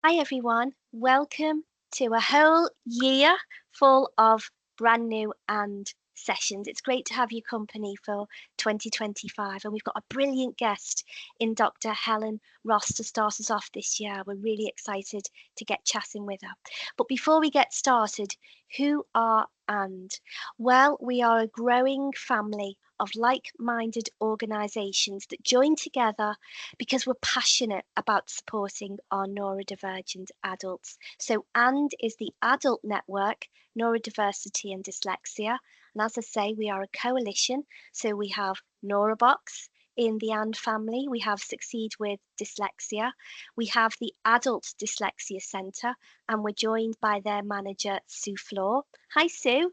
Hi everyone, welcome to a whole year full of brand new and sessions. It's great to have your company for 2025, and we've got a brilliant guest in Dr. Helen Ross to start us off this year. We're really excited to get chatting with her. But before we get started, who are and? Well, we are a growing family of like-minded organisations that join together because we're passionate about supporting our neurodivergent adults. So AND is the adult network, Neurodiversity and Dyslexia. And as I say, we are a coalition. So we have Neurobox in the AND family. We have Succeed with Dyslexia. We have the Adult Dyslexia Centre, and we're joined by their manager, Sue Floor. Hi, Sue.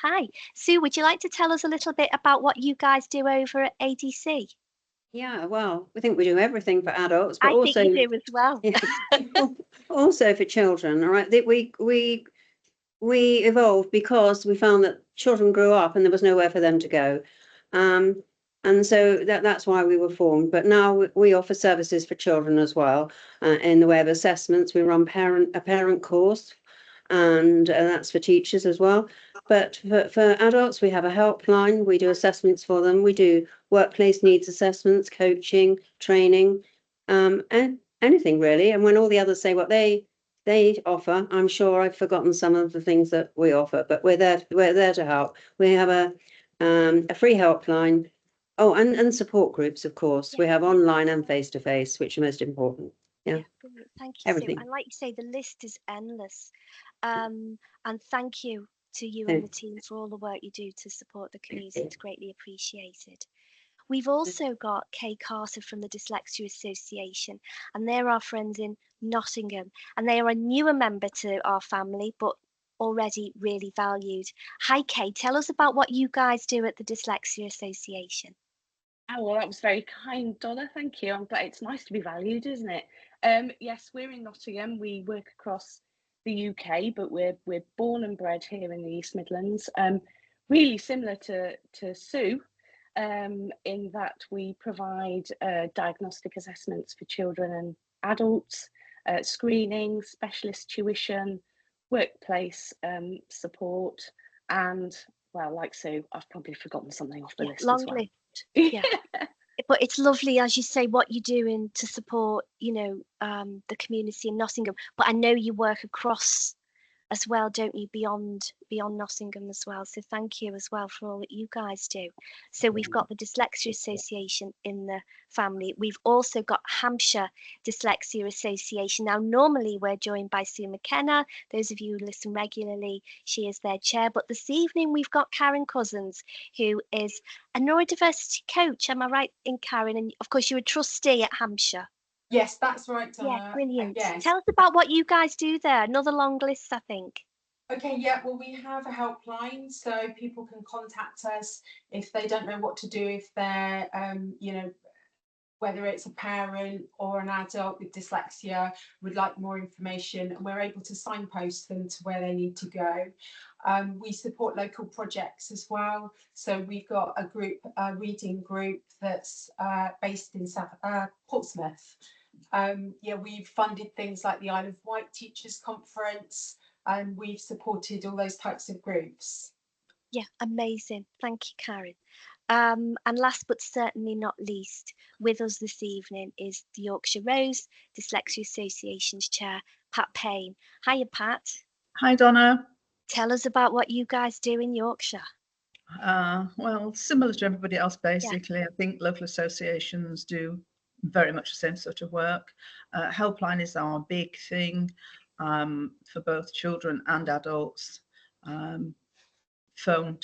Hi. Sue, would you like to tell us a little bit about what you guys do over at ADC? Yeah, well, we think we do everything for adults, but I also think you do as well. also for children. All right, we evolved because we found that children grew up and there was nowhere for them to go, and so that's why we were formed. But now we offer services for children as well in the way of assessments. We run a parent course, and that's for teachers as well. But for adults, we have a helpline. We do assessments for them. We do workplace needs assessments, coaching, training, and anything really. And when all the others say what they offer, I'm sure I've forgotten some of the things that we offer. But we're there to help. We have a free helpline. Oh, and support groups, of course. Yeah. We have online and face to face, which are most important. Yeah. Brilliant. Thank you, Everything. Sue. And like you say, the list is endless. And thank you to you and the team for all the work you do to support the community. It's greatly appreciated. We've also got Kay Carter from the Dyslexia Association, and they're our friends in Nottingham, and they are a newer member to our family, but already really valued. Hi, Kay. Tell us about what you guys do at the Dyslexia Association. Oh, well, that was very kind, Donna. Thank you. I'm glad. It's nice to be valued, isn't it? Yes, we're in Nottingham. We work across the UK, but we're born and bred here in the East Midlands. Really similar to Sue, in that we provide diagnostic assessments for children and adults, screening, specialist tuition, workplace support, and well, like Sue, I've probably forgotten something off the list as well. Yeah. But it's lovely, as you say, what you're doing to support, the community in Nottingham. But I know you work across as well, don't you, beyond Nottingham as well. So thank you as well for all that you guys do. So we've got the Dyslexia Association in the family. We've also got Hampshire Dyslexia Association. Now, normally we're joined by Sue McKenna. Those of you who listen regularly, she is their chair. But this evening we've got Karen Cousins, who is a neurodiversity coach. Am I right in Karen? And of course, you're a trustee at Hampshire. Yes, that's right, Donna. Yeah, brilliant. Yes. Tell us about what you guys do there. Another long list, I think. Okay, yeah, well, we have a helpline, so people can contact us if they don't know what to do, if they're, whether it's a parent or an adult with dyslexia, would like more information, and we're able to signpost them to where they need to go. We support local projects as well. So we've got a reading group that's based in Portsmouth. We've funded things like the Isle of Wight Teachers Conference, and we've supported all those types of groups. Yeah, amazing. Thank you, Karen. And last but certainly not least, with us this evening is the Yorkshire Rose Dyslexia Association's chair, Pat Payne. Hiya, Pat. Hi, Donna. Tell us about what you guys do in Yorkshire. Well, similar to everybody else, basically. Yeah. I think local associations do very much the same sort of work. Helpline is our big thing for both children and adults. Phone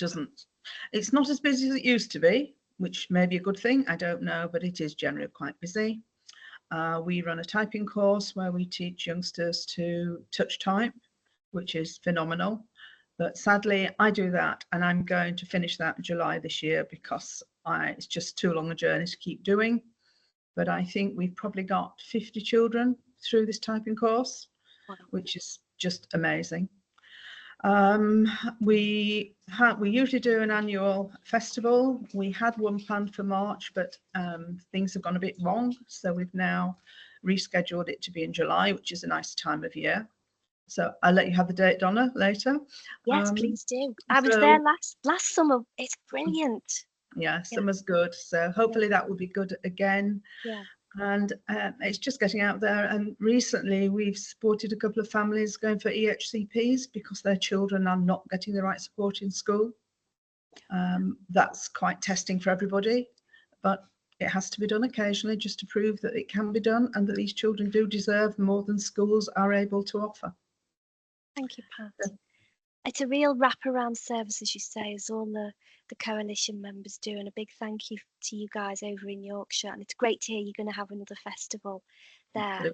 it's not as busy as it used to be, which may be a good thing, I don't know, but it is generally quite busy. We run a typing course where we teach youngsters to touch type, which is phenomenal. But sadly, I do that, and I'm going to finish that in July this year because it's just too long a journey to keep doing. But I think we've probably got 50 children through this typing course, which is just amazing. We usually do an annual festival. We had one planned for March, but things have gone a bit wrong, so we've now rescheduled it to be in July, which is a nice time of year. So I'll let you have the date, Donna, later. Yes, please do. I was there last summer. It's brilliant. Yeah, summer's good. So hopefully that will be good again. Yeah. And it's just getting out there. And recently we've supported a couple of families going for EHCPs because their children are not getting the right support in school. That's quite testing for everybody, but it has to be done occasionally just to prove that it can be done and that these children do deserve more than schools are able to offer. Thank you, Pat. Yeah. It's a real wraparound service, as you say, as all the coalition members do, and a big thank you to you guys over in Yorkshire. And it's great to hear you're going to have another festival there.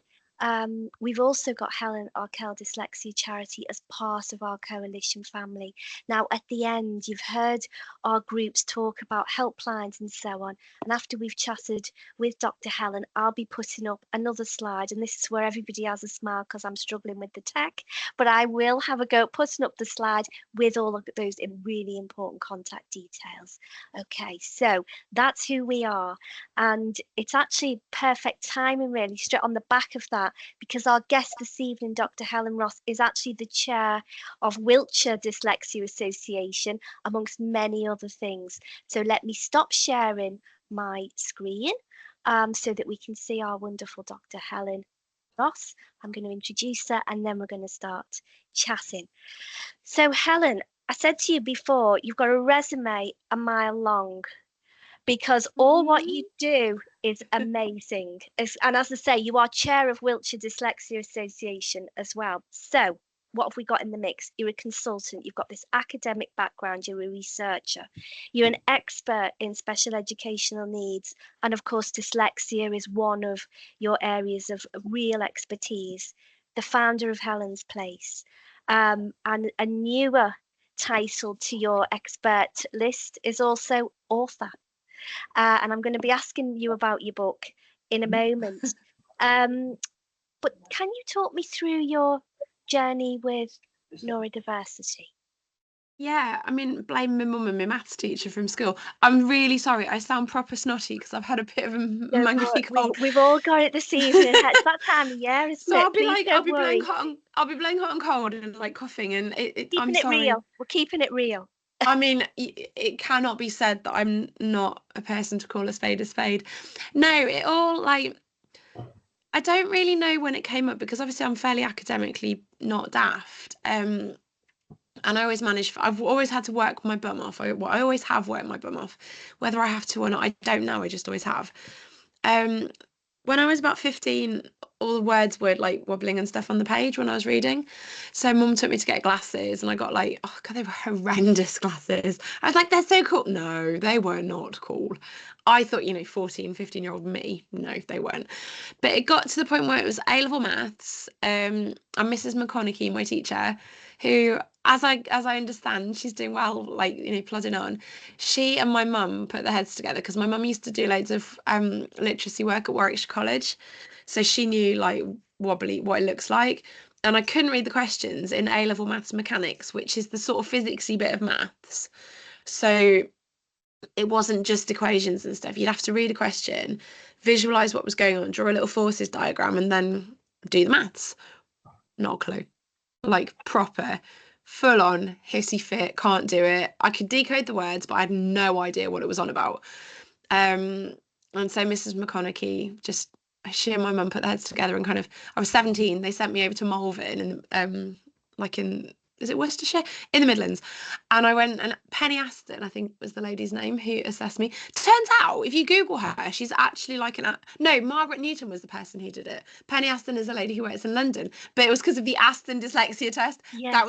We've also got Arkell Dyslexia Charity as part of our coalition family. Now, at the end, you've heard our groups talk about helplines and so on. And after we've chatted with Dr. Helen, I'll be putting up another slide. And this is where everybody has a smile because I'm struggling with the tech. But I will have a go at putting up the slide with all of those really important contact details. Okay, so that's who we are. And it's actually perfect timing, really, straight on the back of that, because our guest this evening, Dr. Helen Ross, is actually the chair of Wiltshire Dyslexia Association, amongst many other things. So let me stop sharing my screen so that we can see our wonderful Dr. Helen Ross. I'm going to introduce her and then we're going to start chatting. So Helen, I said to you before, you've got a resume a mile long, because all what you do is amazing. And as I say, you are chair of Wiltshire Dyslexia Association as well. So what have we got in the mix? You're a consultant, you've got this academic background, you're a researcher, you're an expert in special educational needs, and of course dyslexia is one of your areas of real expertise, the founder of Helen's Place, and a newer title to your expert list is also author. And I'm going to be asking you about your book in a moment. But can you talk me through your journey with neurodiversity? Yeah, I mean, blame my mum and my maths teacher from school. I'm really sorry. I sound proper snotty because I've had a bit of a mangy cold. We've all got it this evening. It's that time of year, isn't so it? I'll be Please I'll be blowing hot and cold and like coughing, and I'm sorry. Real. We're keeping it real. I mean, it cannot be said that I'm not a person to call a spade a spade. No, it all like, I don't really know when it came up because obviously I'm fairly academically not daft. And I always I've always had to work my bum off. I always have worked my bum off, whether I have to or not, I don't know. I just always have. When I was about 15, all the words were like wobbling and stuff on the page when I was reading. So mum took me to get glasses and I got like, oh God, they were horrendous glasses. I was like, they're so cool. No, they were not cool. I thought, 14, 15-year-old me. No, they weren't. But it got to the point where it was A-level maths. And Mrs. McConaughey, my teacher, who, as I understand, she's doing well, like, plodding on. She and my mum put their heads together because my mum used to do loads of literacy work at Warwickshire College. So she knew like wobbly what it looks like. And I couldn't read the questions in A-level maths mechanics, which is the sort of physicsy bit of maths. So it wasn't just equations and stuff. You'd have to read a question, visualize what was going on, draw a little forces diagram, and then do the maths. Not a clue. Like proper, full on, hissy fit, can't do it. I could decode the words, but I had no idea what it was on about. And so Mrs. McConaughey, she and my mum put their heads together and kind of, I was 17, they sent me over to Malvern and is it Worcestershire? In the Midlands. And I went, and Penny Aston, I think was the lady's name who assessed me. Turns out, if you Google her, she's actually like Margaret Newton was the person who did it. Penny Aston is a lady who works in London, but it was because of the Aston dyslexia test. Yes. That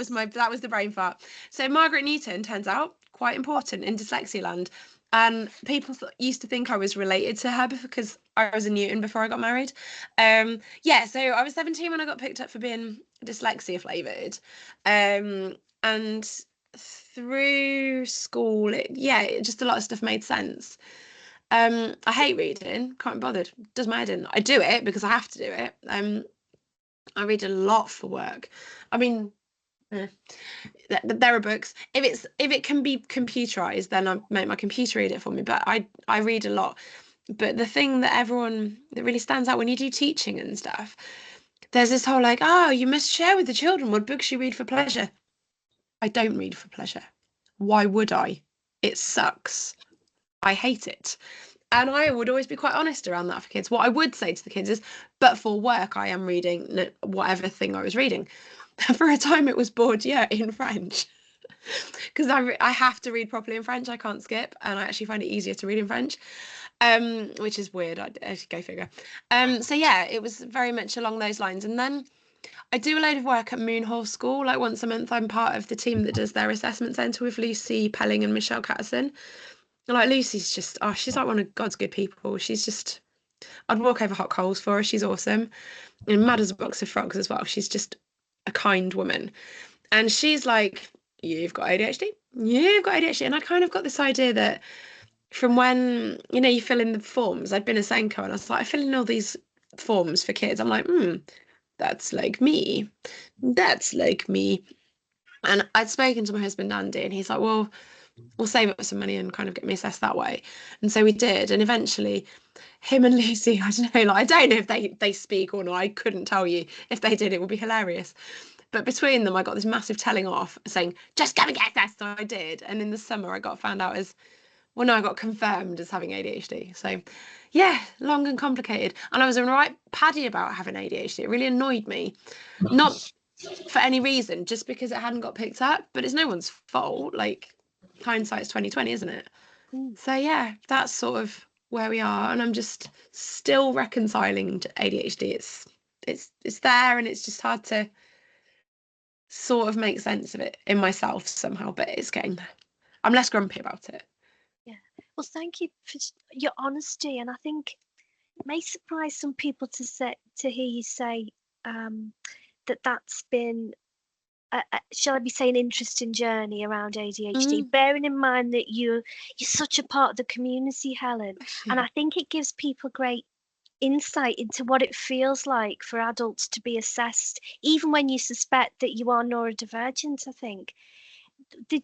was the brain fart. So Margaret Newton, turns out, quite important in dyslexia land. And people used to think I was related to her because I was a Newton before I got married. So I was 17 when I got picked up for being dyslexia flavoured. And through school, just a lot of stuff made sense. I hate reading, can't be bothered, does my head in. I do it because I have to do it. I read a lot for work. I mean, there are books. If it can be computerized, then I make my computer read it for me. But I read a lot. But the thing that really stands out when you do teaching and stuff, there's this whole like, oh, you must share with the children what books you read for pleasure. I don't read for pleasure. Why would I? It sucks. I hate it. And I would always be quite honest around that for kids. What I would say to the kids is, but for work, I am reading whatever thing I was reading. For a time, it was Bourdieu in French. Because I have to read properly in French. I can't skip. And I actually find it easier to read in French, which is weird. I go figure. So yeah, it was very much along those lines. And then I do a load of work at Moonhall School. Like once a month, I'm part of the team that does their assessment centre with Lucy Pelling and Michelle Catterson. And like Lucy's just, she's like one of God's good people. She's just, I'd walk over hot coals for her. She's awesome. And mad as a box of frogs as well. She's just a kind woman. And she's like, you've got ADHD. You've got ADHD. And I kind of got this idea that from when, you fill in the forms, I'd been a Senko and I was like, I fill in all these forms for kids. I'm like, that's like me. That's like me. And I'd spoken to my husband, Andy, and he's like, well, we'll save up some money and kind of get me assessed that way. And so we did. And eventually him and Lucy, I don't know if they speak or not. I couldn't tell you. If they did, it would be hilarious. But between them, I got this massive telling off saying, just come and get assessed. So I did. And in the summer, I got found out I got confirmed as having ADHD. So yeah, long and complicated. And I was right paddy about having ADHD. It really annoyed me. Not for any reason, just because it hadn't got picked up. But it's no one's fault. Like, hindsight's 2020, isn't it? So yeah, that's sort of where we are. And I'm just still reconciling to ADHD. It's there, and it's just hard to sort of make sense of it in myself somehow, but it's getting there. I'm less grumpy about it. Yeah. Well, thank you for your honesty, and I think it may surprise some people to hear you say that's been shall I be saying interesting journey around ADHD, bearing in mind that you're such a part of the community, Helen. And I think it gives people great insight into what it feels like for adults to be assessed, even when you suspect that you are neurodivergent. I think the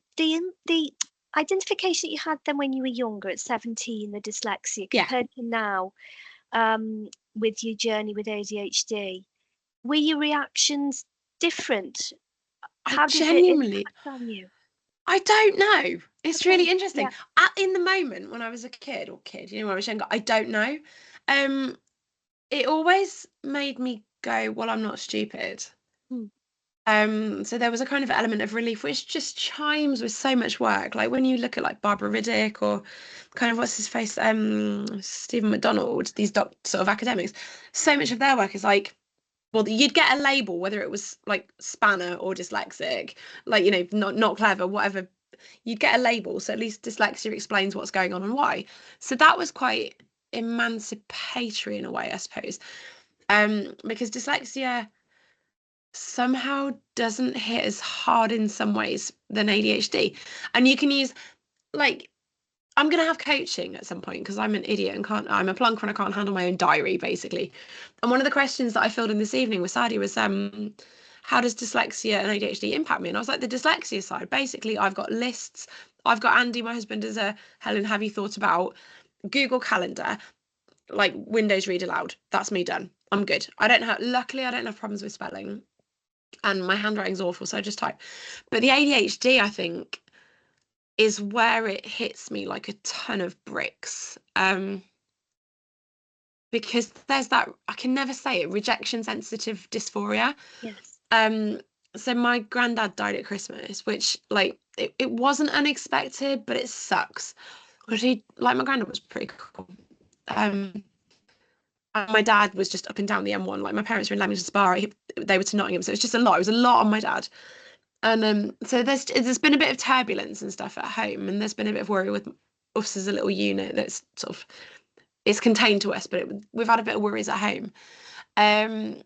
identification that you had then when you were younger at 17, the dyslexia, compared to now, with your journey with ADHD, were your reactions different? How did it impact on you? I don't know. It's really interesting. In the moment when I was a kid, when I was younger, I don't know. It always made me go, well, I'm not stupid. So there was a kind of element of relief, which just chimes with so much work. Like when you look at like Barbara Riddick or kind of what's his face, Stephen McDonald, these sort of academics, so much of their work is like, well, you'd get a label, whether it was like spanner or dyslexic, like, not clever, whatever, you'd get a label. So at least dyslexia explains what's going on and why. So that was quite emancipatory in a way, I suppose, because dyslexia somehow doesn't hit as hard in some ways than ADHD. And you can use, like, I'm going to have coaching at some point because I'm an idiot and I'm a plonker and I can't handle my own diary, basically. And one of the questions that I filled in this evening with Sadie was, how does dyslexia and ADHD impact me? And I was like, the dyslexia side, basically, I've got lists. I've got Andy, my husband, as a Helen, have you thought about Google Calendar, like Windows read aloud? That's me done. I'm good. Luckily, I don't have problems with spelling and my handwriting's awful, so I just type. But the ADHD, I think, is where it hits me like a ton of bricks, because there's that, I can never say it, rejection sensitive dysphoria. Yes. So my granddad died at Christmas, which, like, it wasn't unexpected, but it sucks because my granddad was pretty cool. And my dad was just up and down the M1. Like, my parents were in Leamington Spa, they were to Nottingham, so it was just a lot. It was a lot on my dad. And so there's been a bit of turbulence and stuff at home, and there's been a bit of worry with us as a little unit that's sort of, it's contained to us, but we've had a bit of worries at home. And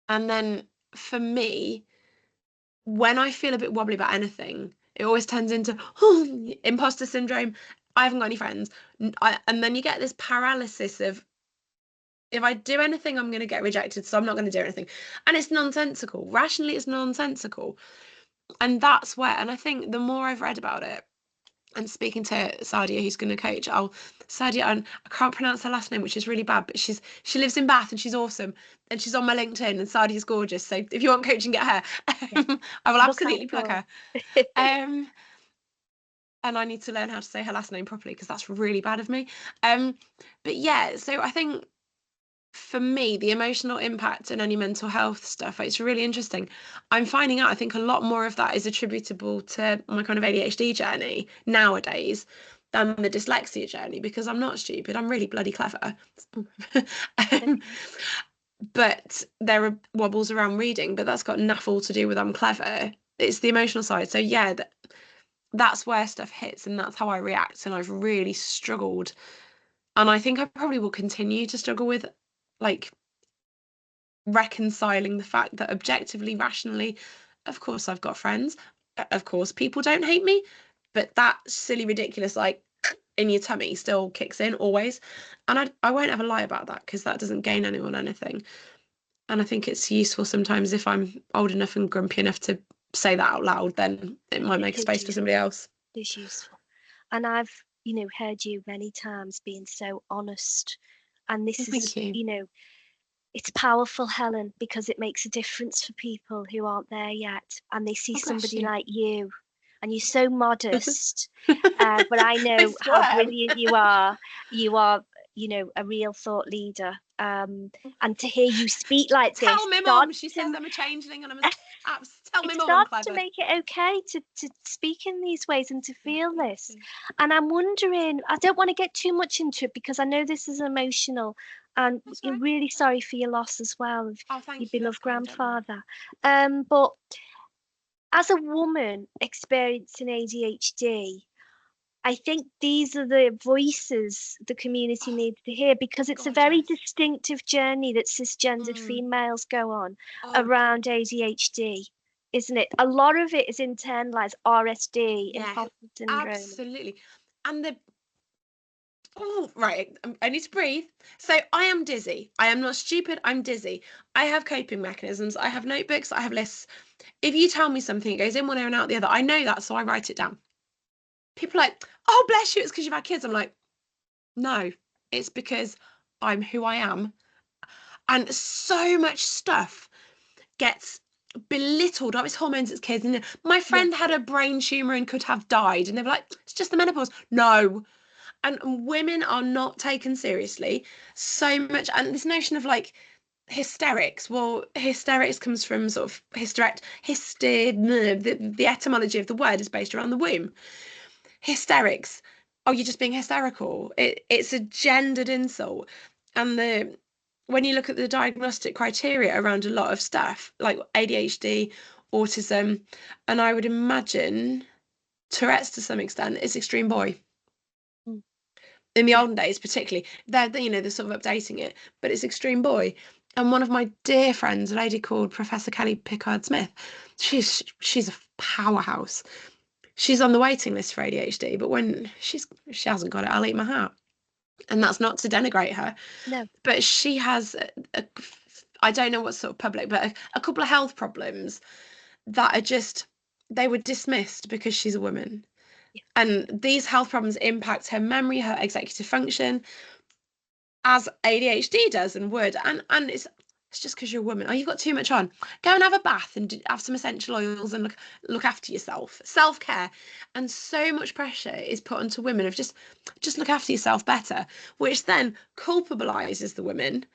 then for me, when I feel a bit wobbly about anything, it always turns into imposter syndrome. I haven't got any friends. And then you get this paralysis of, if I do anything, I'm going to get rejected, so I'm not going to do anything. And it's nonsensical. Rationally, it's nonsensical. And that's where, and I think the more I've read about it, and speaking to Sadia, who's going to coach. Sadia, and I can't pronounce her last name, which is really bad, but she lives in Bath and she's awesome, and she's on my LinkedIn, and Sadia's gorgeous. So if you want coaching, get her. I will absolutely plug her. And I need to learn how to say her last name properly because that's really bad of me. But yeah, so I think for me, the emotional impact and any mental health stuff, it's really interesting. I'm finding out, I think a lot more of that is attributable to my kind of ADHD journey nowadays than the dyslexia journey, because I'm not stupid, I'm really bloody clever. But there are wobbles around reading, but that's got naff to do with I'm clever. It's the emotional side. So yeah, that's where stuff hits, and that's how I react. And I've really struggled. And I think I probably will continue to struggle with like reconciling the fact that objectively, rationally, of course I've got friends, of course people don't hate me, but that silly, ridiculous, like in your tummy still kicks in always. And I won't ever lie about that, because that doesn't gain anyone anything. And I think it's useful sometimes, if I'm old enough and grumpy enough to say that out loud, then it might make space for somebody else. It's useful. And I've, heard you many times being so honest. And this is, it's powerful, Helen, because it makes a difference for people who aren't there yet. And they see somebody like you, and you're so modest. But I know how brilliant you are. You are, a real thought leader. And to hear you speak like this. Tell me, Mum, she says I'm a changeling, and I'm a tell me, Mum, I'm clever. To make it okay to speak in these ways and to feel this. And I'm wondering, I don't want to get too much into it because I know this is emotional, and you're really sorry for your loss as well of your beloved grandfather. But as a woman experiencing ADHD, I think these are the voices the community needs to hear, because it's a very distinctive journey that cisgendered females go on around ADHD, isn't it? A lot of it is internalized RSD, imposter syndrome. Absolutely. And I need to breathe. So I am dizzy. I am not stupid. I'm dizzy. I have coping mechanisms. I have notebooks. I have lists. If you tell me something, it goes in one ear and out the other. I know that, so I write it down. People are like, oh, bless you, it's because you've had kids. I'm like, no, it's because I'm who I am. And so much stuff gets belittled. Oh, it's hormones, it's kids. And my friend had a brain tumour and could have died. And they were like, it's just the menopause. No. And women are not taken seriously so much. And this notion of like hysterics, well, hysterics comes from sort of the etymology of the word is based around the womb. Hysterics, oh, you're just being hysterical. It's a gendered insult. And when you look at the diagnostic criteria around a lot of stuff like ADHD, autism, and I would imagine Tourette's to some extent, it's extreme boy. In the olden days, particularly, they're sort of updating it, but it's extreme boy. And one of my dear friends, a lady called Professor Kelly Pickard-Smith, she's a powerhouse. She's on the waiting list for ADHD, but when she hasn't got it, I'll eat my heart. And that's not to denigrate her. No. But she has, I don't know what sort of public, but a couple of health problems that are just, they were dismissed because she's a woman. Yeah. And these health problems impact her memory, her executive function, as ADHD does and would. And it's just because you're a woman. Oh, you've got too much on. Go and have a bath and have some essential oils and look after yourself. Self-care. And so much pressure is put onto women of just look after yourself better, which then culpabilizes the women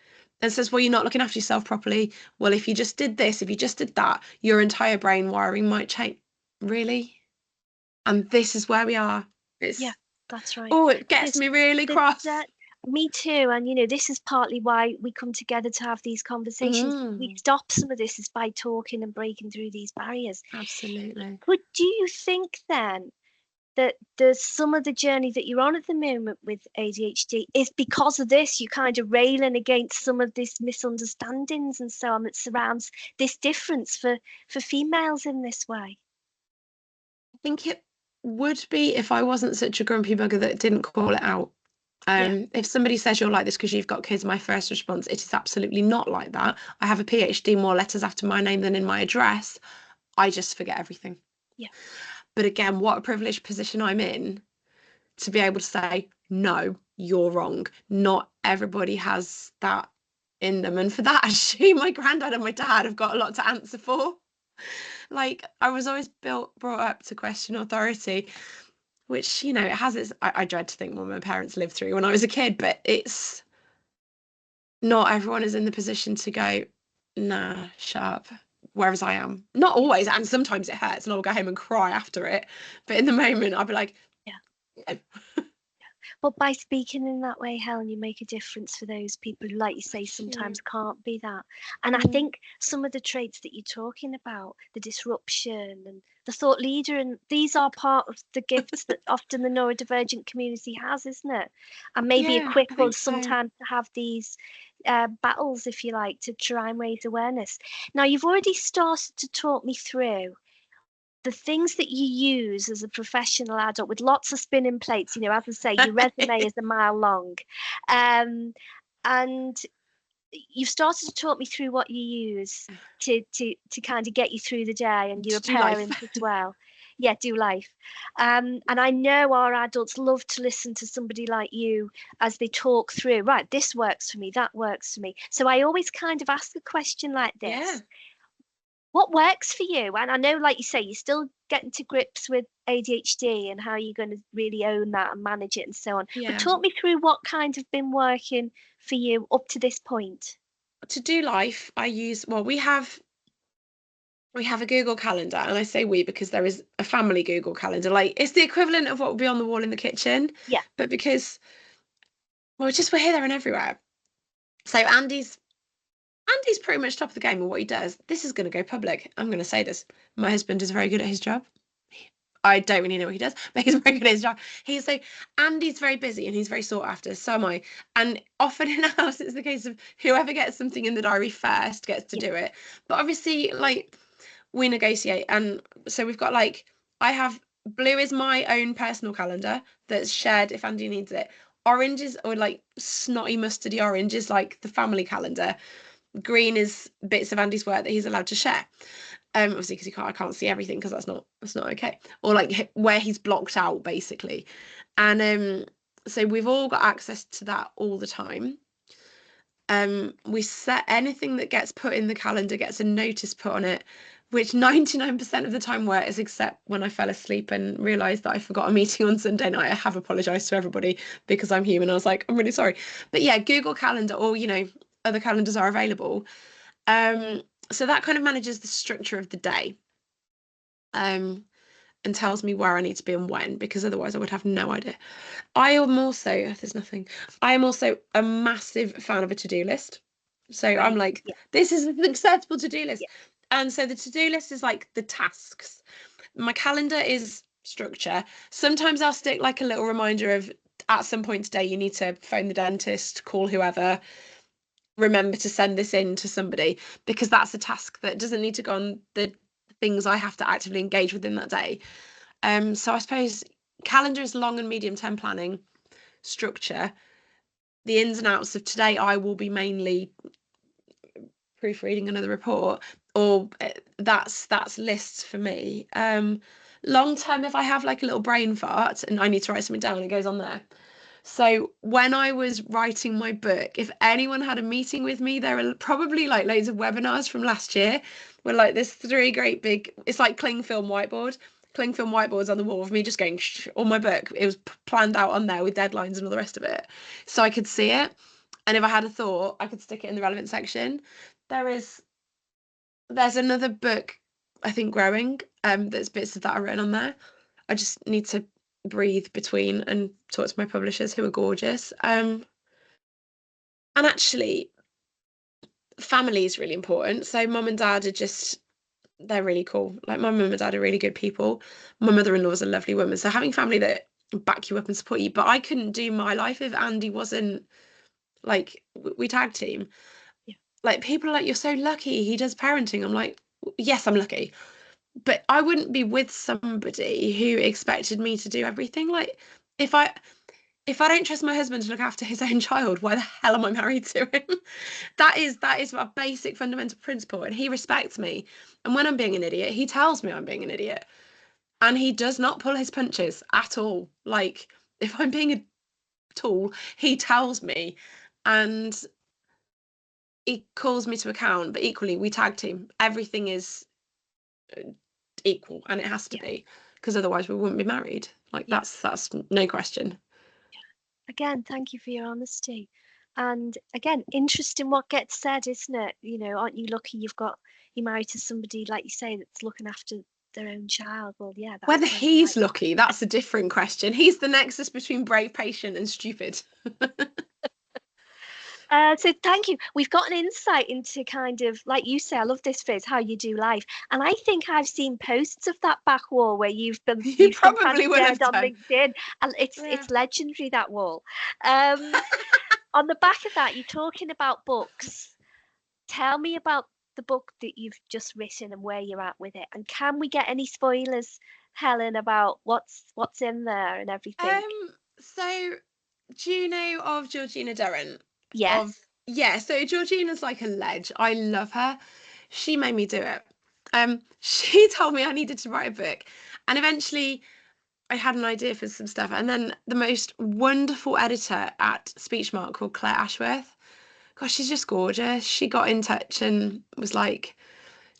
and says, well, you're not looking after yourself properly. Well, if you just did this, if you just did that, your entire brain wiring might change. Really? And this is where we are. Yeah, that's right. Oh, it gets me really cross. Me too. And this is partly why we come together to have these conversations. We stop some of this is by talking and breaking through these barriers. Absolutely. But do you think then that there's some of the journey that you're on at the moment with ADHD is because of this? You're kind of railing against some of this misunderstandings and so on that surrounds this difference for females in this way? I think it would be if I wasn't such a grumpy bugger that didn't call it out. If somebody says you're like this because you've got kids, my first response, it is absolutely not like that. I have a PhD, more letters after my name than in my address. I just forget everything. Yeah. But again, what a privileged position I'm in to be able to say, no, you're wrong. Not everybody has that in them. And for that, actually, my granddad and my dad have got a lot to answer for. Like, I was always brought up to question authority, which, you know, it has its, I dread to think what my parents lived through when I was a kid, but it's not everyone is in the position to go, nah, shut up. Whereas I am. Not always, and sometimes it hurts and I'll go home and cry after it. But in the moment, I'll be like, yeah. But by speaking in that way, Helen, you make a difference for those people who, like you say, sometimes can't be that. And I think some of the traits that you're talking about, the disruption and the thought leader, and these are part of the gifts that often the neurodivergent community has, isn't it? And maybe equip us sometimes to have these battles, if you like, to try and raise awareness. Now, you've already started to talk me through the things that you use as a professional adult with lots of spinning plates. You know, as I say, your resume is a mile long. And you've started to talk me through what you use to kind of get you through the day, and you're a parent as well. Yeah, do life. And I know our adults love to listen to somebody like you as they talk through, right, this works for me, that works for me. So I always kind of ask a question like this. Yeah. What works for you? And I know, like you say, you're still getting to grips with ADHD and how you're going to really own that and manage it and so on. Yeah. But talk me through what kind of been working for you up to this point. To do life, I use, well, we have a Google Calendar, and I say we because there is a family Google Calendar. Like, it's the equivalent of what would be on the wall in the kitchen. Yeah. But because, well, just we're here, there, and everywhere. So Andy's pretty much top of the game of what he does. This is going to go public. I'm going to say this. My husband is very good at his job. I don't really know what he does, but he's very good at his job. Andy's very busy and he's very sought after. So am I. And often in our house, it's the case of whoever gets something in the diary first gets to do it. But obviously, like, we negotiate. And so we've got, like, blue is my own personal calendar that's shared if Andy needs it. Oranges, or like snotty mustardy orange, is like the family calendar. Green is bits of Andy's work that he's allowed to share. Obviously, because I can't see everything, because that's not okay. Or like where he's blocked out, basically. And so we've all got access to that all the time. We set anything that gets put in the calendar gets a notice put on it, which 99% of the time works, except when I fell asleep and realised that I forgot a meeting on Sunday night. I have apologised to everybody because I'm human. I was like, I'm really sorry. But yeah, Google Calendar, or, you know, other calendars are available. So that kind of manages the structure of the day, and tells me where I need to be and when, because otherwise I would have no idea. I am also a massive fan of a to-do list. So right. I'm like, this is an acceptable to-do list. Yeah. And so the to-do list is like the tasks. My calendar is structure. Sometimes I'll stick like a little reminder of, at some point today, you need to phone the dentist, call whoever, remember to send this in to somebody, because that's a task that doesn't need to go on the things I have to actively engage with in that day. So I suppose calendar is long and medium term planning, structure. The ins and outs of today, I will be mainly proofreading another report, or that's lists for me. Long term, if I have like a little brain fart and I need to write something down, it goes on there. So when I was writing my book, if anyone had a meeting with me, there are probably like loads of webinars from last year where like there's 3 great big, it's like cling film whiteboards on the wall of me just going on my book. It was planned out on there with deadlines and all the rest of it, so I could see it. And if I had a thought, I could stick it in the relevant section. There's another book, I think, growing, there's bits of that are written on there. I just need to breathe between and talk to my publishers, who are gorgeous. And actually, family is really important. So mum and dad they're really cool. Like, my mum and dad are really good people. My mother-in-law is a lovely woman. So having family that back you up and support you. But I couldn't do my life if Andy wasn't, like, we tag team. Yeah. Like, people are like, you're so lucky he does parenting. I'm like, yes, I'm lucky. But I wouldn't be with somebody who expected me to do everything. Like, if I don't trust my husband to look after his own child, why the hell am I married to him? That is a basic fundamental principle, and he respects me. And when I'm being an idiot, he tells me I'm being an idiot. And he does not pull his punches at all. Like, if I'm being a tool, he tells me and he calls me to account, but equally we tag team. Everything is equal, and it has to be, because otherwise we wouldn't be married. Like that's no question. Again, thank you for your honesty. And again, interesting what gets said, isn't it? You know, aren't you lucky you're married to somebody, like you say, that's looking after their own child? Well, yeah. That's Whether great, he's right? lucky, that's a different question. He's the nexus between brave, patient, and stupid. So thank you. We've got an insight into kind of, like you say, I love this phrase, how you do life. And I think I've seen posts of that back wall where you've been probably will have on done. LinkedIn, and it's legendary, that wall. On the back of that, you're talking about books. Tell me about the book that you've just written and where you're at with it. And can we get any spoilers, Helen, about what's in there and everything? So do you know of Georgina Durrant? Yes. So Georgina's like a ledge. I love her. She made me do it. She told me I needed to write a book, and eventually I had an idea for some stuff, and then the most wonderful editor at Speechmark called Claire Ashworth, gosh, she's just gorgeous. She got in touch and was like,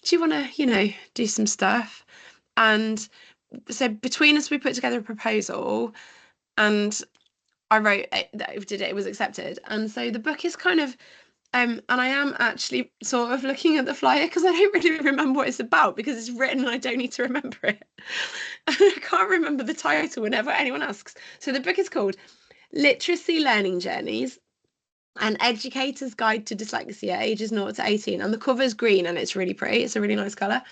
do you want to, do some stuff? And so between us, we put together a proposal, and I wrote it, did it, it was accepted. And so the book is kind of, and I am actually sort of looking at the flyer because I don't really remember what it's about, because it's written and I don't need to remember it. I can't remember the title whenever anyone asks. So the book is called Literacy Learning Journeys, An Educator's Guide to Dyslexia, ages 0 to 18. And the cover's green and it's really pretty. It's a really nice colour.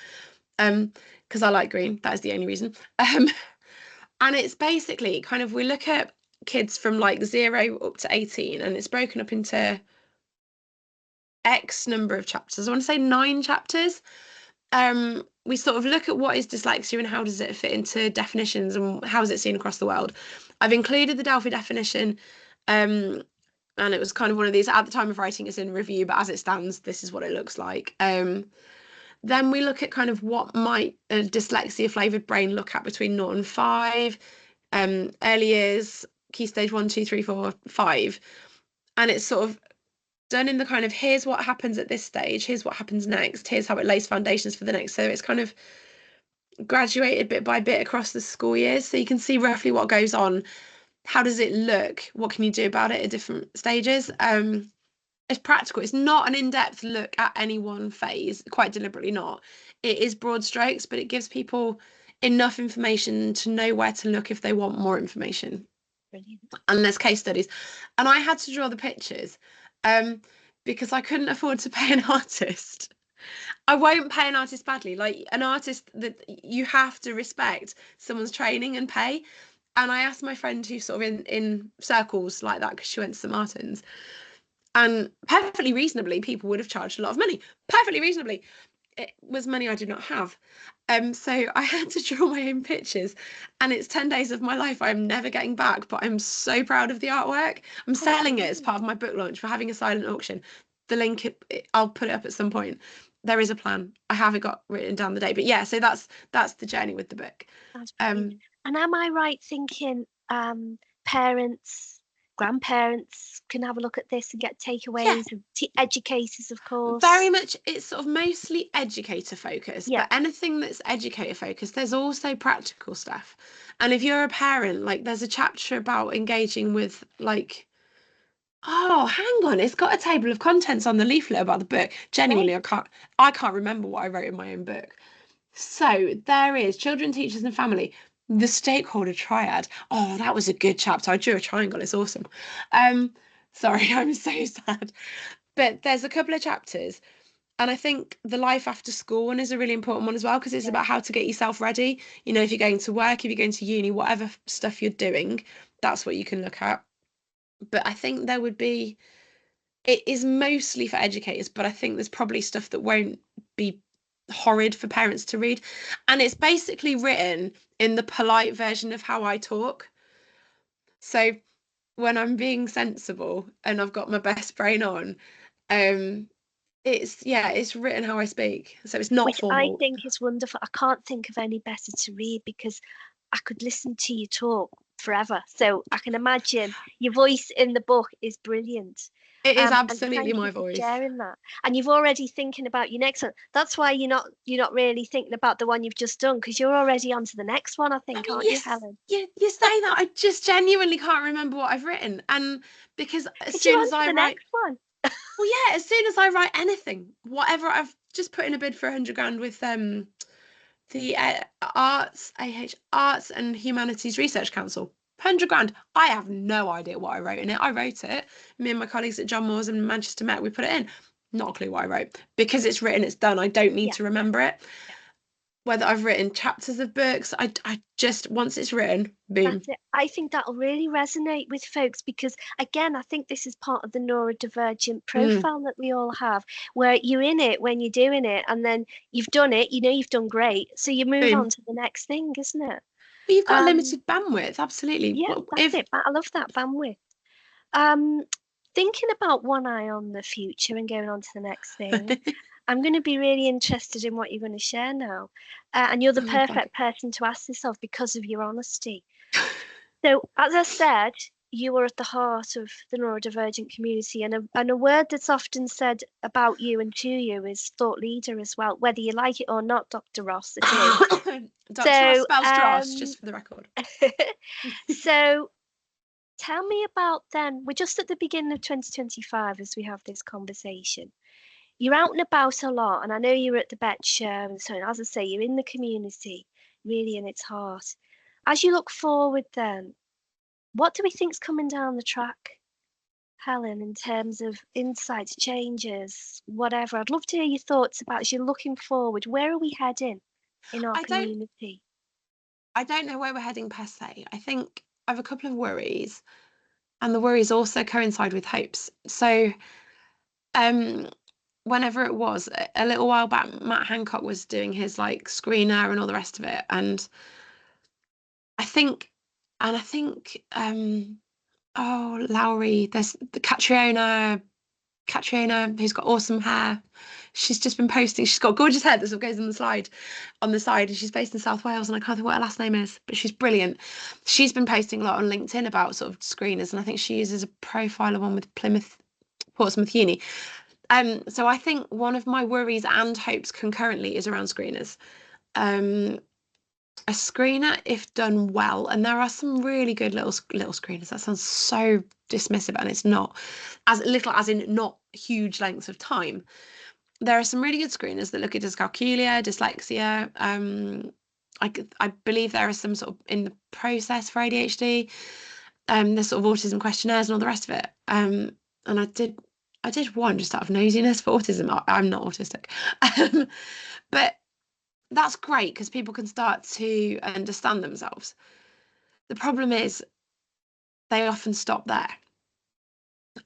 Because I like green. That is the only reason. And it's basically kind of, we look at kids from like 0 up to 18, and it's broken up into X number of chapters. I want to say 9 chapters. We sort of look at what is dyslexia and how does it fit into definitions and how is it seen across the world. I've included the Delphi definition, and it was kind of one of these, at the time of writing it's in review, but as it stands, this is what it looks like. Then we look at kind of what might a dyslexia flavoured brain look at between 0 and 5, early years, key stage 1, 2, 3, 4, 5. And it's sort of done in the kind of, here's what happens at this stage, here's what happens next, here's how it lays foundations for the next. So it's kind of graduated bit by bit across the school years, so you can see roughly what goes on, how does it look, what can you do about it at different stages. It's practical. It's not an in-depth look at any one phase, quite deliberately not. It is broad strokes, but it gives people enough information to know where to look if they want more information. Brilliant. And there's case studies. And I had to draw the pictures because I couldn't afford to pay an artist. I won't pay an artist badly. Like, an artist that you have to respect someone's training and pay. And I asked my friend who's sort of in circles like that, because she went to St Martin's, and perfectly reasonably people would have charged a lot of money. Perfectly reasonably. It was money I did not have. So I had to draw my own pictures, and it's 10 days of my life I'm never getting back, but I'm so proud of the artwork. I'm selling it as part of my book launch. We're having a silent auction. The link, I'll put it up at some point. There is a plan. I haven't got written down the date, but yeah, so that's the journey with the book. And am I right thinking parents, grandparents can have a look at this and get takeaways, and educators, of course? Very much. It's sort of mostly educator focused, Yeah. but anything that's educator focused, there's also practical stuff. And if you're a parent, like, there's a chapter about engaging with, like, oh, hang on, it's got a table of contents on the leaflet about the book. Genuinely, I can't remember what I wrote in my own book. So there is children, teachers, and family. The stakeholder triad. Oh, that was a good chapter. I drew a triangle. It's awesome. Sorry, I'm so sad. But there's a couple of chapters, and I think the life after school one is a really important one as well, because it's about how to get yourself ready. You know, if you're going to work, if you're going to uni, whatever stuff you're doing, that's what you can look at. But I think there would be, it is mostly for educators, but I think there's probably stuff that won't be horrid for parents to read. And it's basically written in the polite version of how I talk. So when I'm being sensible and I've got my best brain on, it's written how I speak, so it's not Which formal. I think is wonderful. I can't think of any better to read, because I could listen to you talk forever. So I can imagine your voice in the book is brilliant. It is And absolutely thank my you for voice. sharing that. And you've already thinking about your next one. That's why you're not really thinking about the one you've just done, because you're already on to the next one, I think, I mean, aren't you, Helen? you say that, I just genuinely can't remember what I've written. And because as You're soon on as to I the write, next one. well, yeah, as soon as I write anything, whatever, I've just put in a bid for 100 grand with the Arts and Humanities Research Council. 100 grand. I have no idea what I wrote in it. I wrote it. Me and my colleagues at John Moores and Manchester Met, we put it in. Not a clue what I wrote. Because it's written, it's done. I don't need to remember it. Yeah. Whether I've written chapters of books, I just, once it's written, boom. That's it. I think that'll really resonate with folks because, again, I think this is part of the neurodivergent profile that we all have, where you're in it when you're doing it, and then you've done it, you've done great, so you move Boom. on to the next thing, isn't it? But you've got limited bandwidth, absolutely. Yeah, that's it. I love that bandwidth. Thinking about one eye on the future and going on to the next thing, I'm going to be really interested in what you're going to share now. And you're the perfect person to ask this of because of your honesty. So, as I said, you are at the heart of the neurodivergent community, and a word that's often said about you and to you is thought leader as well, whether you like it or not, Dr. Ross, it is. Dr. Ross spells Dross, just for the record. So, tell me about then. We're just at the beginning of 2025 as we have this conversation. You're out and about a lot, and I know you're at the Vet Show, and so as I say, you're in the community, really in its heart. As you look forward then, what do we think's coming down the track, Helen, in terms of insights, changes, whatever? I'd love to hear your thoughts about as you're looking forward. Where are we heading in our community? I don't know where we're heading per se. I think I have a couple of worries, and the worries also coincide with hopes. So, whenever it was, a little while back, Matt Hancock was doing his like screener and all the rest of it, and I think, oh, Lowry, there's the Catriona, who's got awesome hair. She's just been posting. She's got gorgeous hair that sort of goes on the side, and she's based in South Wales, and I can't think what her last name is, but she's brilliant. She's been posting a lot on LinkedIn about sort of screeners, and I think she uses a profiler one with Portsmouth Uni. So I think one of my worries and hopes concurrently is around screeners. A screener, if done well, and there are some really good little screeners. That sounds so dismissive, and it's not, as little as in not huge lengths of time. There are some really good screeners that look at dyscalculia, dyslexia. I believe there are some sort of in the process for ADHD. There's sort of autism questionnaires and all the rest of it. And I did one just out of nosiness for autism. I'm not autistic, but that's great because people can start to understand themselves. The problem is they often stop there.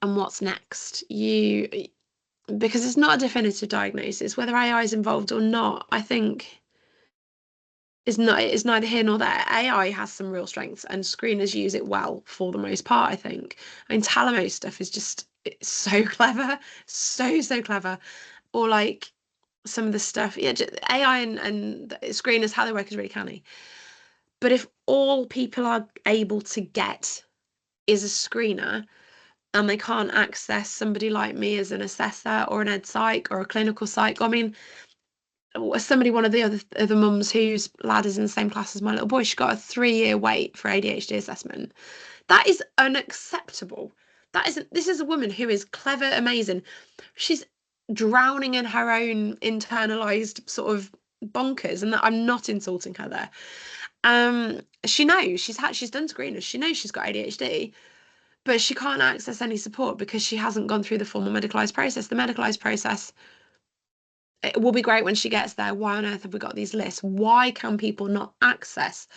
And what's next? Because it's not a definitive diagnosis, whether AI is involved or not, I think it's neither here nor there. AI has some real strengths and screeners use it well for the most part, I think. I mean, Talamo stuff is just, it's so clever, so clever. Or like some of the stuff, yeah, AI and screeners, how they work is really canny. But if all people are able to get is a screener, and they can't access somebody like me as an assessor or an ed psych or a clinical psych, I mean, one of the other mums whose lad is in the same class as my little boy, she got a 3-year wait for ADHD assessment. That is unacceptable. This is a woman who is clever, amazing. She's drowning in her own internalized sort of bonkers, and that I'm not insulting her there. She knows she's done screeners. She knows she's got ADHD, but she can't access any support because she hasn't gone through the formal medicalised process. The medicalised process, it will be great when she gets there. Why on earth have we got these lists? Why can people not access,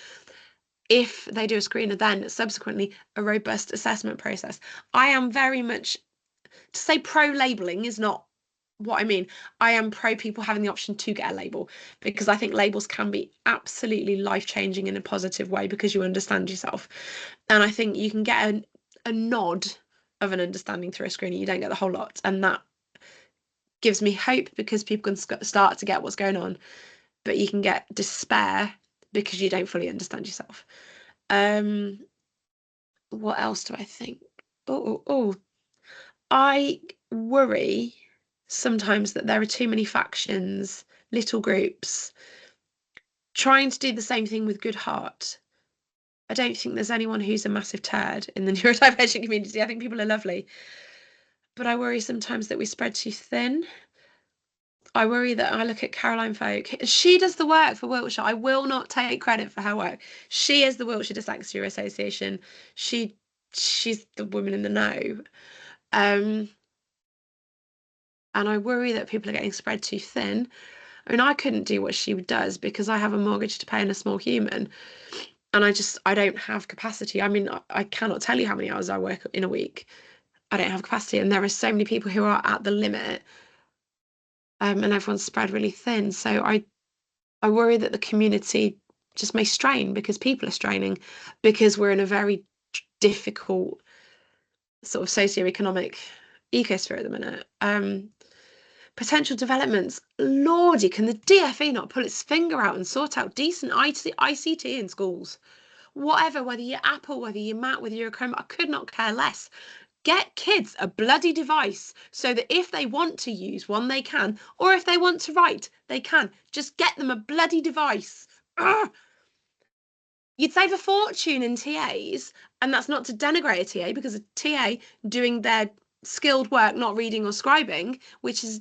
if they do a screener, then subsequently a robust assessment process? I am very much, to say pro-labelling is not what I mean. I am pro people having the option to get a label, because I think labels can be absolutely life-changing in a positive way because you understand yourself. And I think you can get a nod of an understanding through a screener. You don't get the whole lot, and that gives me hope because people can start to get what's going on, but you can get despair because you don't fully understand yourself. what else do I think? I worry sometimes that there are too many factions, little groups, trying to do the same thing with good heart. I don't think there's anyone who's a massive turd in the neurodivergent community. I think people are lovely. But I worry sometimes that we spread too thin. I worry that I look at Caroline Folk. She does the work for Wiltshire. I will not take credit for her work. She is the Wiltshire Dyslexia Association. She's the woman in the know. And I worry that people are getting spread too thin. I mean, I couldn't do what she does because I have a mortgage to pay and a small human. And I don't have capacity. I mean, I cannot tell you how many hours I work in a week. I don't have capacity. And there are so many people who are at the limit. And everyone's spread really thin. So I worry that the community just may strain because people are straining, because we're in a very difficult sort of socioeconomic ecosphere at the minute. Potential developments. Lordy, can the DfE not pull its finger out and sort out decent ICT in schools? Whatever, whether you're Apple, whether you're Mac, whether you're a Chrome, I could not care less. Get kids a bloody device so that if they want to use one, they can, or if they want to write, they can. Just get them a bloody device. Ugh. You'd save a fortune in TAs, and that's not to denigrate a TA, because a TA doing their skilled work, not reading or scribing, which is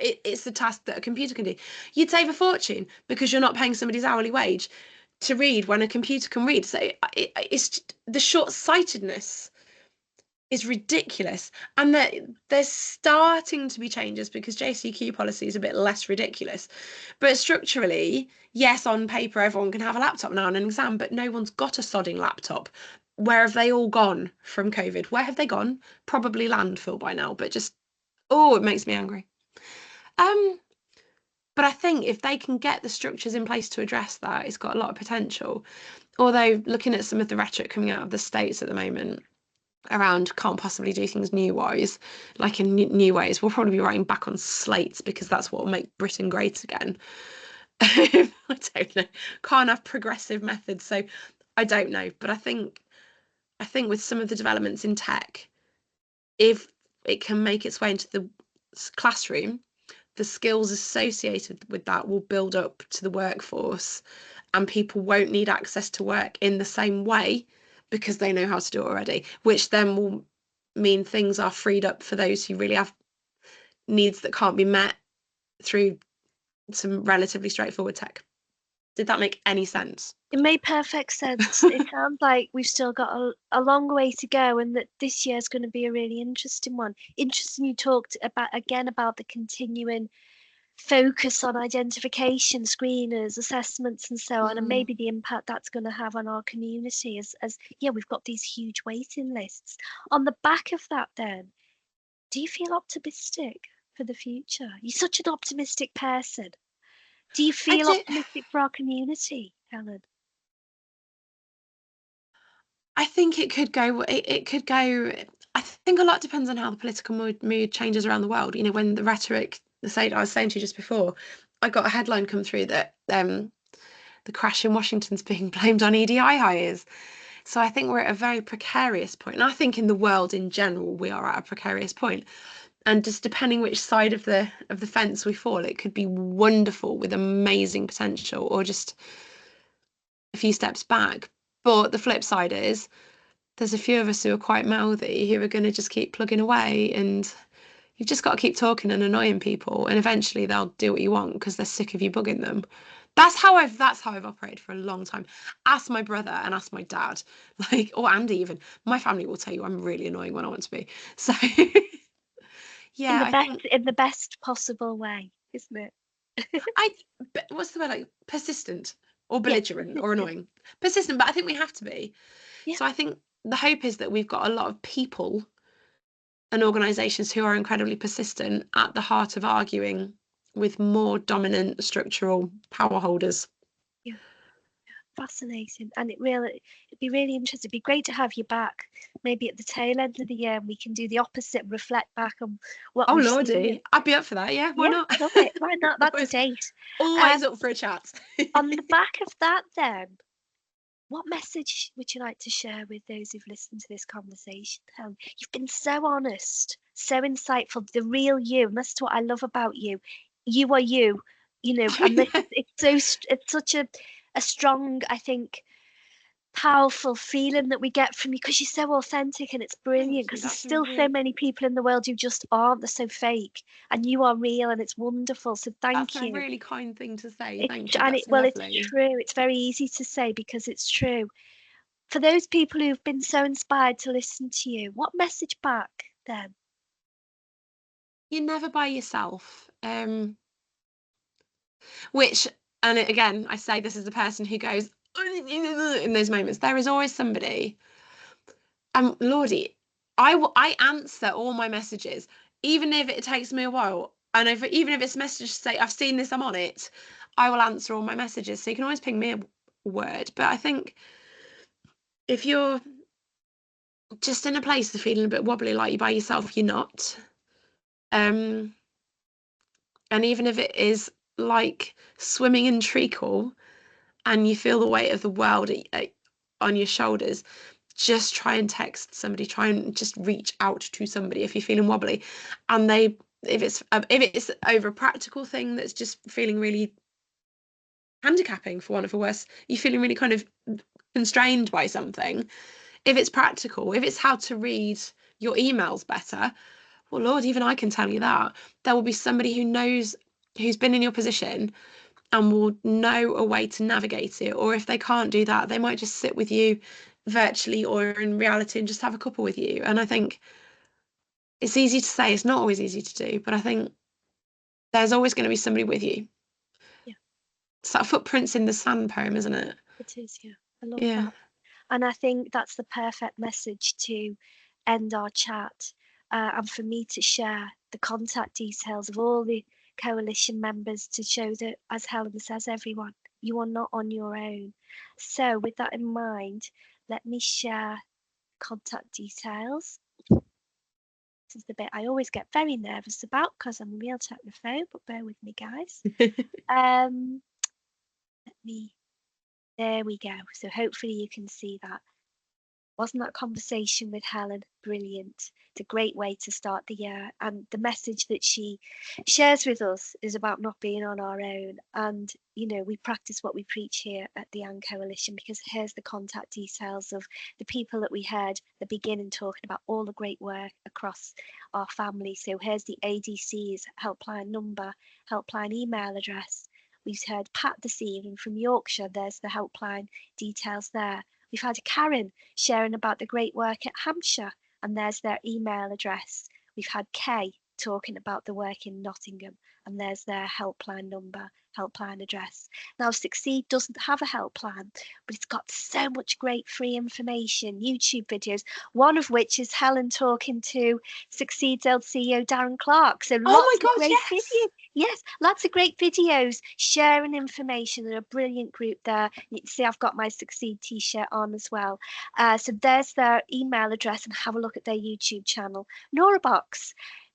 it's the task that a computer can do. You'd save a fortune because you're not paying somebody's hourly wage to read when a computer can read. So it's just, the short-sightedness is ridiculous. And there's starting to be changes because JCQ policy is a bit less ridiculous. But structurally, yes, on paper, everyone can have a laptop now and an exam, but no one's got a sodding laptop. Where have they all gone from COVID? Where have they gone? Probably landfill by now, but just, it makes me angry. But I think if they can get the structures in place to address that, it's got a lot of potential. Although looking at some of the rhetoric coming out of the States at the moment around can't possibly do things new ways, like in new ways, we'll probably be writing back on slates because that's what will make Britain great again. I don't know. Can't have progressive methods, so I don't know. But I think with some of the developments in tech, if it can make its way into the classroom, the skills associated with that will build up to the workforce, and people won't need access to work in the same way because they know how to do it already, which then will mean things are freed up for those who really have needs that can't be met through some relatively straightforward tech. Did that make any sense? It made perfect sense. It sounds like we've still got a long way to go, and that this year is going to be a really interesting one. Interesting you talked about the continuing focus on identification, screeners, assessments and so on, and maybe the impact that's going to have on our community as we've got these huge waiting lists. On the back of that then, do you feel optimistic for the future? You're such an optimistic person. Do you feel optimistic for our community, Helen? I think it could go. It could go. I think a lot depends on how the political mood changes around the world. You know, when the rhetoric, I was saying to you just before, I got a headline come through that the crash in Washington's being blamed on EDI hires. So I think we're at a very precarious point. And I think in the world in general, we are at a precarious point. And just depending which side of the fence we fall, it could be wonderful with amazing potential, or just a few steps back. But the flip side is there's a few of us who are quite mouthy who are going to just keep plugging away, and you've just got to keep talking and annoying people, and eventually they'll do what you want because they're sick of you bugging them. That's how I've operated for a long time. Ask my brother and ask my dad, or Andy even. My family will tell you I'm really annoying when I want to be. So yeah, in the best possible way, isn't it? What's the word, like persistent or belligerent or annoying? Persistent, but I think we have to be. Yeah. So I think the hope is that we've got a lot of people and organisations who are incredibly persistent at the heart of arguing with more dominant structural power holders. Yeah. Fascinating. And it'd be really interesting. It'd be great to have you back maybe at the tail end of the year, and we can do the opposite and reflect back on what we've lordy seen. I'd be up for that. Yeah, why not? Love it. Why not? That's a date. Always up for a chat. On the back of that then, what message would you like to share with those who've listened to this conversation? You've been so honest, so insightful, the real you, and that's what I love about you. You are you, and it's such a strong, I think, powerful feeling that we get from you because you're so authentic, and it's brilliant because there's still so many people in the world who just aren't. They're so fake, and you are real, and it's wonderful. So thank you. That's a really kind thing to say. Thank you. And That's it's true. It's very easy to say because it's true. For those people who've been so inspired to listen to you, what message back then? You're never by yourself. Which, and again, I say this as a person who goes in those moments. There is always somebody. Lordy, I answer all my messages, even if it takes me a while. And even if it's a message to say, I've seen this, I'm on it, I will answer all my messages. So you can always ping me a word. But I think if you're just in a place of feeling a bit wobbly, like you're by yourself, you're not. And even if it is like swimming in treacle and you feel the weight of the world on your shoulders, just try and text somebody, try and just reach out to somebody if you're feeling wobbly. And if it's over a practical thing that's just feeling really handicapping, for want of a worse, you're feeling really kind of constrained by something. If it's practical, if it's how to read your emails better, well, Lord, even I can tell you that. There will be somebody who knows, who's been in your position and will know a way to navigate it. Or if they can't do that, they might just sit with you virtually or in reality and just have a couple with you. And I think it's easy to say, it's not always easy to do, but I think there's always going to be somebody with you. Yeah. It's that footprints in the sand poem, isn't it? It is, yeah. I love that. And I think that's the perfect message to end our chat, and for me to share the contact details of all the coalition members to show that, as Helen says, everyone, you are not on your own. So with that in mind, let me share contact details. This is the bit I always get very nervous about because I'm a real technophobe, but bear with me, guys. There we go. So hopefully you can see that. Wasn't that conversation with Helen brilliant? It's a great way to start the year. And the message that she shares with us is about not being on our own. And, we practice what we preach here at the Anne Coalition, because here's the contact details of the people that we heard at the beginning talking about all the great work across our family. So here's the ADC's helpline number, helpline email address. We've heard Pat this evening from Yorkshire. There's the helpline details there. We've had Karen sharing about the great work at Hampshire, and there's their email address. We've had Kay talking about the work in Nottingham, and there's their helpline number, helpline address. Now, Succeed doesn't have a helpline, but it's got so much great free information, YouTube videos, one of which is Helen talking to Succeed's old CEO, Darren Clark. So lots of great videos. Yes, lots of great videos sharing information, and a brilliant group there. You can see I've got my Succeed t-shirt on as well. So there's their email address, and have a look at their YouTube channel. Neurobox,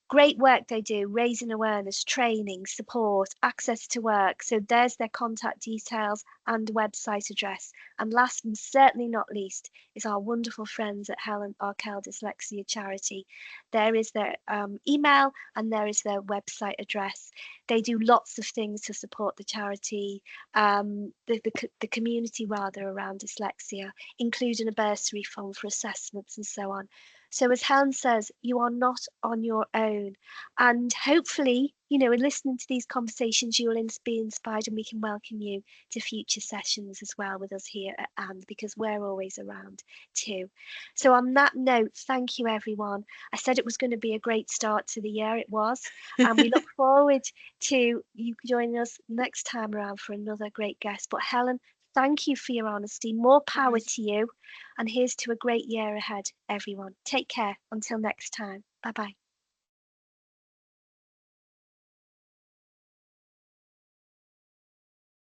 great work they do, raising awareness, training, support, access to work. So there's their contact details and website address. And last and certainly not least is our wonderful friends at Arkell Dyslexia Charity. There is their email, and there is their website address. They do lots of things to support the charity, the community rather, around dyslexia, including a bursary fund for assessments and so on. So as Helen says, you are not on your own. And hopefully, in listening to these conversations, you will be inspired, and we can welcome you to future sessions as well with us here at AND, because we're always around too. So on that note, thank you, everyone. I said it was going to be a great start to the year. It was. And we look forward to you joining us next time around for another great guest. But Helen, thank you for your honesty. More power to you. And here's to a great year ahead, everyone. Take care. Until next time. Bye-bye.